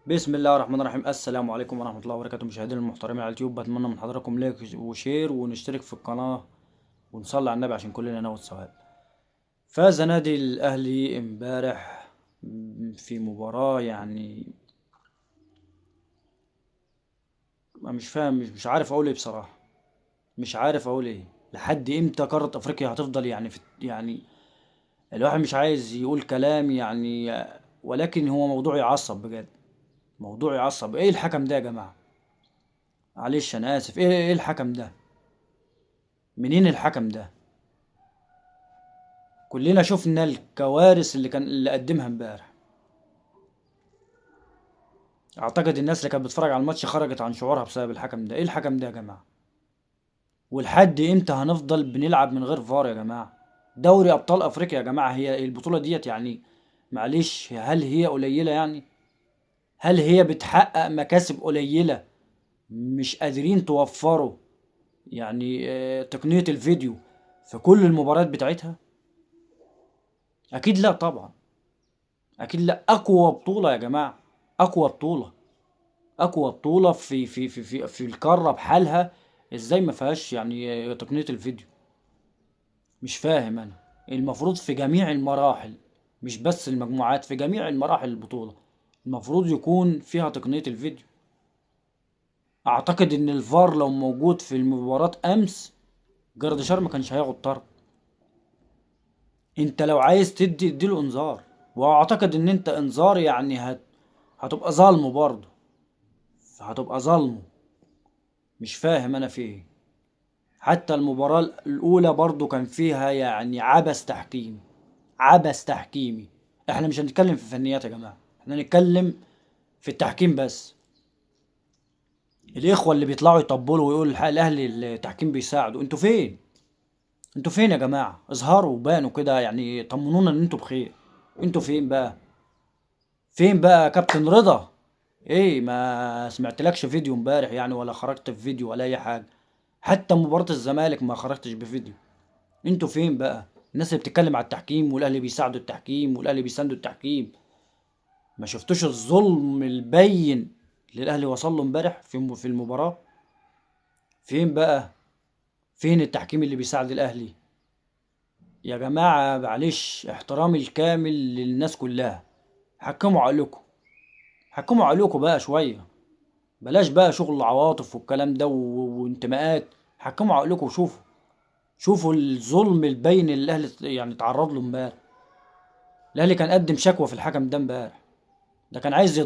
بسم الله الرحمن الرحيم. السلام عليكم ورحمة الله وبركاته، مشاهدينا المحترمين على اليوتيوب. بتمنى من حضراتكم لايك وشير ونشترك في القناة ونصلي على النبي عشان كلنا ناخد ثواب. فاز نادي الأهلي امبارح في مباراة، يعني مش فاهم، مش عارف أقول إيه بصراحة. مش عارف أقول إيه. لحد إمتى قارة أفريقيا هتفضل يعني الواحد مش عايز يقول كلام يعني، ولكن هو موضوع يعصب بجد. موضوع يعصب. إيه الحكم ده يا جماعة؟ معلش أنا آسف. إيه الحكم ده؟ منين الحكم ده؟ كلنا شفنا الكوارث اللي قدمها امبارح. اعتقد الناس اللي كانت بتتفرج على الماتش خرجت عن شعورها بسبب الحكم ده. ايه الحكم ده يا جماعة؟ ولحد امتى هنفضل بنلعب من غير فار يا جماعة؟ دوري ابطال افريقيا يا جماعة، هي البطولة ديت يعني، معلش، هل هي قليلة يعني؟ هل هي بتحقق مكاسب قليلة مش قادرين توفروا يعني تقنية الفيديو في كل المباريات بتاعتها؟ اكيد لا طبعا. اكيد لا. اقوى بطولة يا جماعة، اقوى بطولة، اقوى بطولة في القارة بحالها، ازاي ما فيهاش يعني تقنية الفيديو؟ مش فاهم انا. المفروض في جميع المراحل، مش بس المجموعات، في جميع المراحل البطولة المفروض يكون فيها تقنية الفيديو. اعتقد ان الفار لو موجود في المباراة امس، جردشار ما كانش هياخد طرد. انت لو عايز اديله انذار، واعتقد ان انت انذار يعني هتبقى ظالمه برضه. هتبقى ظالمه. مش فاهم انا في ايه. حتى المباراة الأولى برضو كان فيها يعني عبث تحكيمي. عبث تحكيمي. احنا مش هنتكلم في فنيات يا جماعة، احنا هنتكلم في التحكيم بس. الإخوة اللي بيطلعوا يطبلوا ويقولوا الحق الأهلي التحكيم بيساعدوا، انتوا فين؟ انتوا فين يا جماعة؟ اظهروا وبانوا كده يعني، طمنونا ان انتوا بخير. انتوا فين بقى؟ فين بقى كابتن رضا؟ ايه، ما سمعتلكش فيديو امبارح يعني، ولا خرجت في فيديو ولا اي حاجة؟ حتى مباراة الزمالك ما خرجتش بفيديو. انتوا فين بقى؟ الناس اللي بتتكلم على التحكيم والاهلي بيساعدوا التحكيم والاهلي بيساندوا التحكيم، ما شفتوش الظلم البين اللي الاهلي وصل له امبارح في المباراة؟ فين بقى؟ فين التحكيم اللي بيساعد الاهلي؟ يا جماعة معلش، احترامي الكامل للناس كلها. حكموا عقلكم. حكموا عقلكم بقى شوية. بلاش بقى شغل عواطف والكلام ده وانتماءات. حكموا عقلكم وشوفوا. شوفوا الظلم البين اللي الاهلي يعني اتعرض له امبارح. الاهلي كان قدم شكوى في الحكم ده امبارح. ده كان عايز